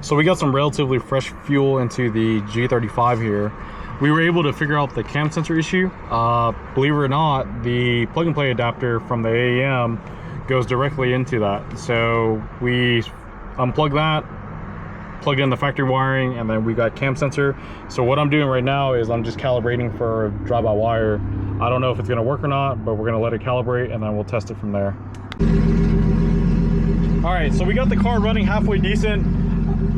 So we got some relatively fresh fuel into the G35 here. We were able to figure out the cam sensor issue. Believe it or not, the plug and play adapter from the AEM goes directly into that. So we unplug that, plug in the factory wiring, and then we got cam sensor. So what I'm doing right now is I'm just calibrating for drive-by-wire. I don't know if it's gonna work or not, but we're gonna let it calibrate and then we'll test it from there. All right, so we got the car running halfway decent.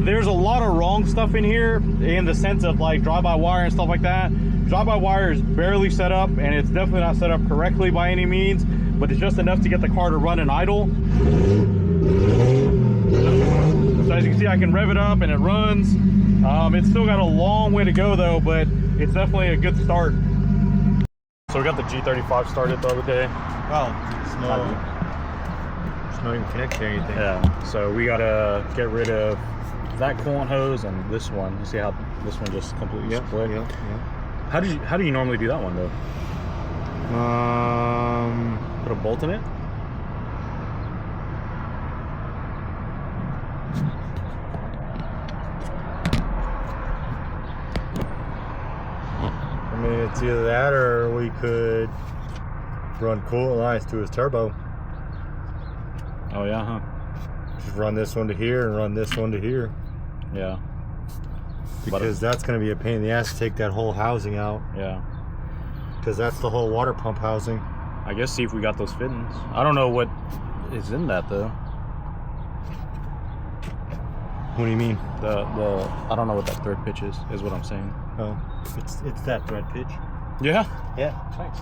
There's a lot of wrong stuff in here in the sense of like drive-by-wire and stuff like that. Drive-by-wire is barely set up, and it's definitely not set up correctly by any means, but it's just enough to get the car to run and idle. So as you can see, I can rev it up and it runs. It's still got a long way to go though, but it's definitely a good start. So we got the G35 started the other day. Well, it's not even connected to anything. Yeah, so we gotta get rid of that coolant hose and this one. You see how this one just completely split? Yeah. How do you normally do that one though? Put a bolt in it? I mean, it's either that or we could run coolant lines to his turbo. Oh yeah, huh? Just run this one to here and run this one to here. Yeah. Because that's going to be a pain in the ass to take that whole housing out. Yeah. Because that's the whole water pump housing. I guess see if we got those fittings. I don't know what is in that though. What do you mean? The I don't know what that thread pitch is what I'm saying. Oh, it's that thread pitch. Yeah? Yeah. Thanks.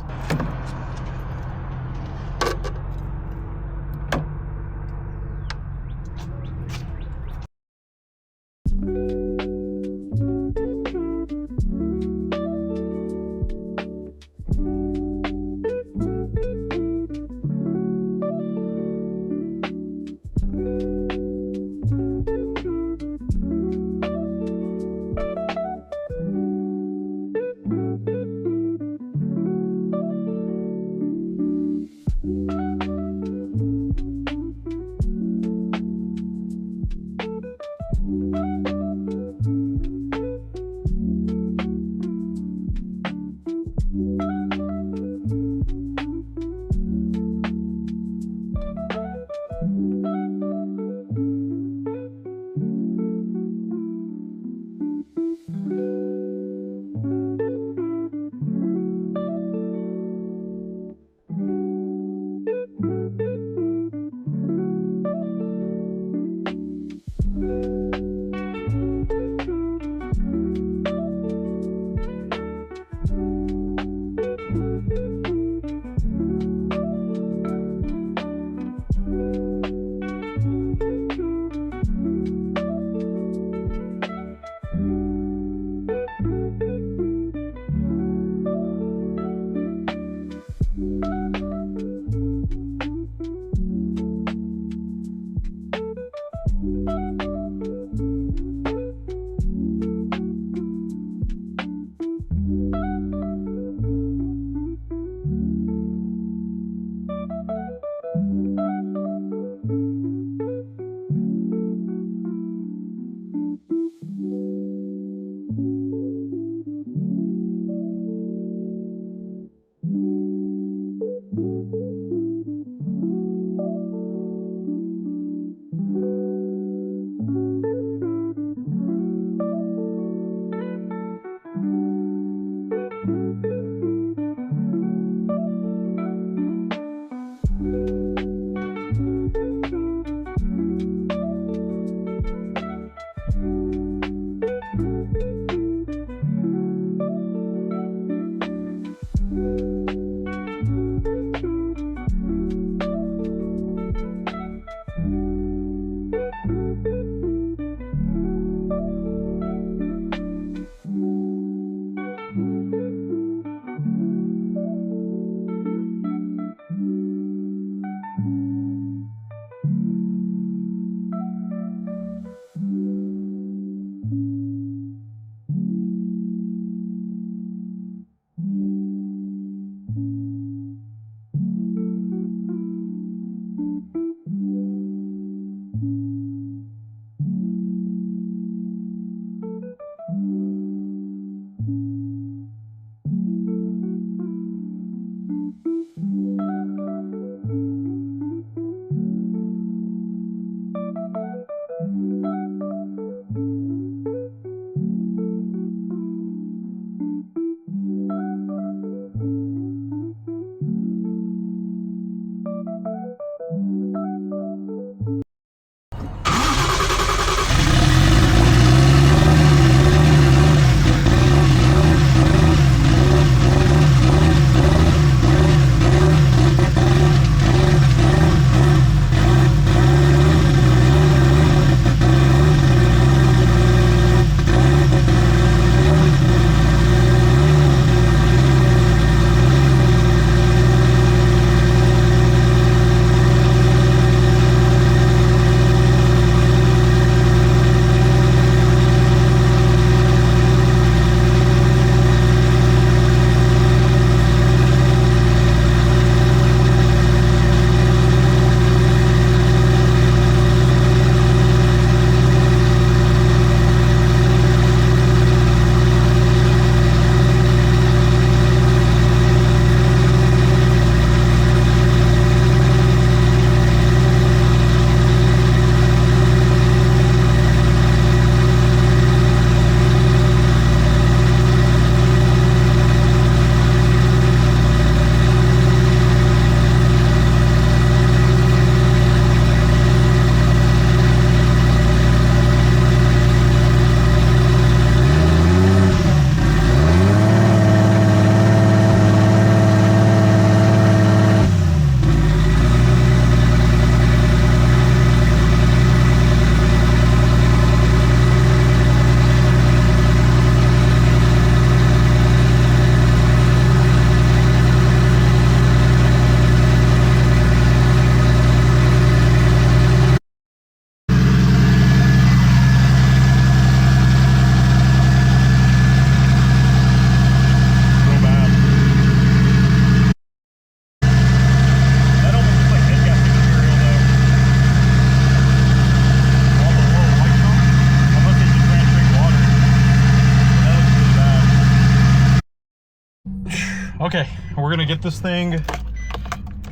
Okay, we're gonna get this thing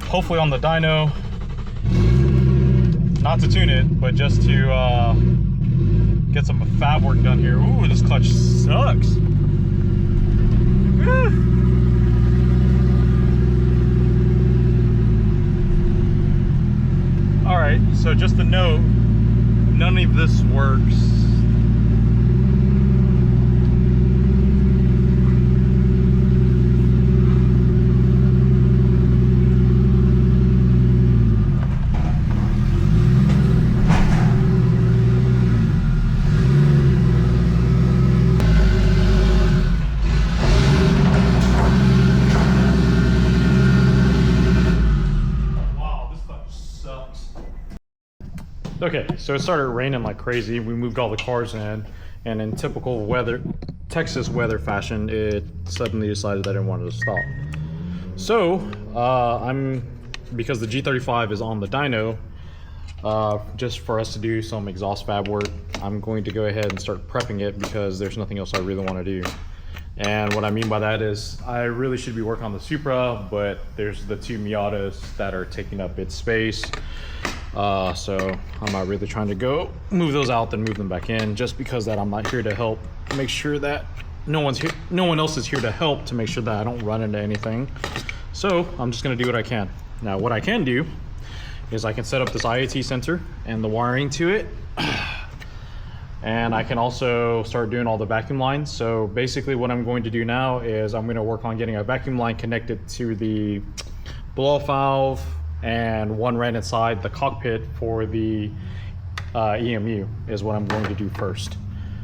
hopefully on the dyno, not to tune it, but just to get some fab work done here. Ooh, this clutch sucks. All right, so just a note, none of this works. Okay, so it started raining like crazy. We moved all the cars in, and in typical Texas weather fashion, it suddenly decided that it wanted to stop. So, because the G35 is on the dyno, just for us to do some exhaust fab work, I'm going to go ahead and start prepping it because there's nothing else I really want to do. And what I mean by that is I really should be working on the Supra, but there's the two Miatas that are taking up its space. So I'm not really trying to go move those out then move them back in, just because that I'm not here to help make sure that no one else is here to help to make sure that I don't run into anything. So I'm just gonna do what I can. Now what I can do is I can set up this IAT sensor and the wiring to it. And I can also start doing all the vacuum lines. So basically what I'm going to do now is I'm gonna work on getting a vacuum line connected to the blow-off valve, and one right inside the cockpit for the EMU is what I'm going to do first.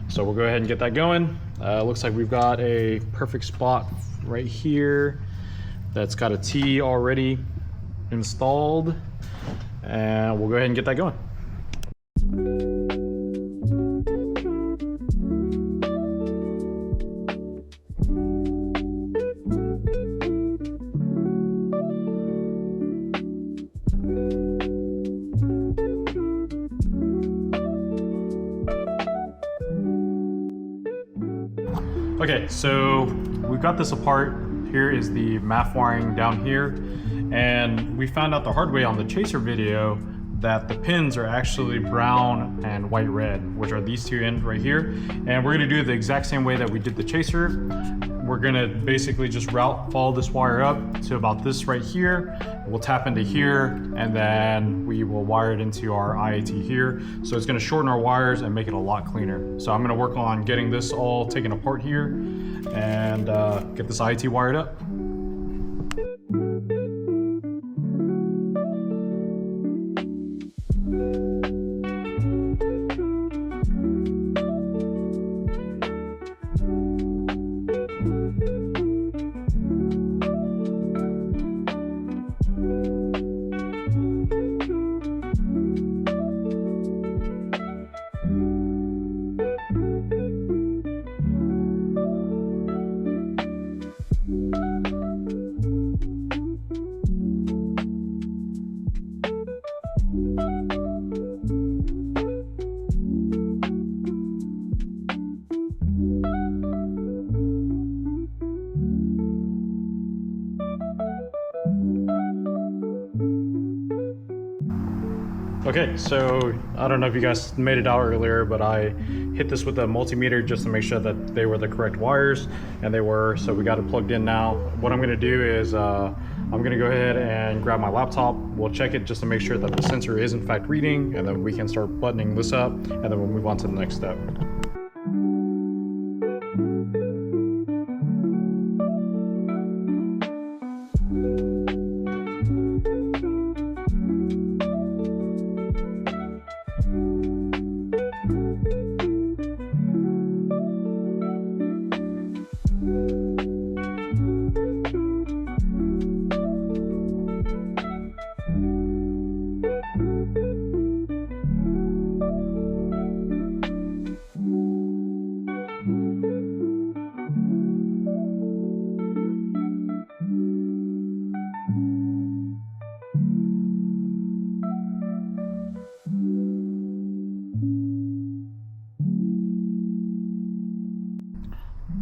So we'll go ahead and get that going. Looks like we've got a perfect spot right here that's got a T already installed, and we'll go ahead and get that going. Okay, so we've got this apart. Here is the MAF wiring down here, and we found out the hard way on the Chaser video that the pins are actually brown and white red, which are these two ends right here. And we're gonna do it the exact same way that we did the Chaser. We're gonna basically just follow this wire up to about this right here. We'll tap into here, and then we will wire it into our IAT here. So it's gonna shorten our wires and make it a lot cleaner. So I'm gonna work on getting this all taken apart here and get this IAT wired up. Okay, so I don't know if you guys made it out earlier, but I hit this with a multimeter just to make sure that they were the correct wires, and they were, so we got it plugged in now. What I'm gonna do is I'm gonna go ahead and grab my laptop. We'll check it just to make sure that the sensor is in fact reading, and then we can start buttoning this up, and then we'll move on to the next step.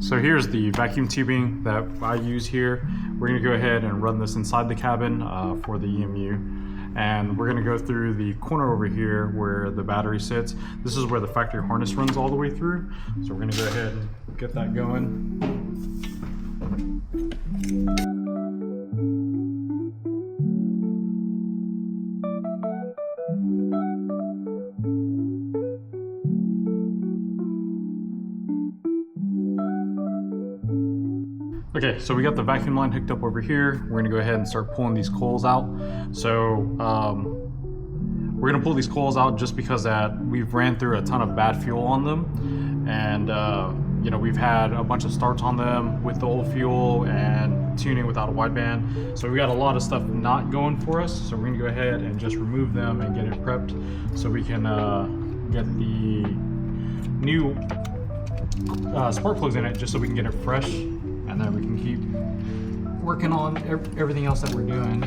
So here's the vacuum tubing that I use here. We're gonna go ahead and run this inside the cabin for the EMU. And we're gonna go through the corner over here where the battery sits. This is where the factory harness runs all the way through. So we're gonna go ahead and get that going. Okay, so we got the vacuum line hooked up over here. We're gonna go ahead and start pulling these coils out. So we're gonna pull these coils out just because we've ran through a ton of bad fuel on them. And you know, we've had a bunch of starts on them with the old fuel and tuning without a wideband. So we got a lot of stuff not going for us. So we're gonna go ahead and just remove them and get it prepped so we can get the new spark plugs in it just so we can get it fresh. And then we can keep working on everything else that we're doing.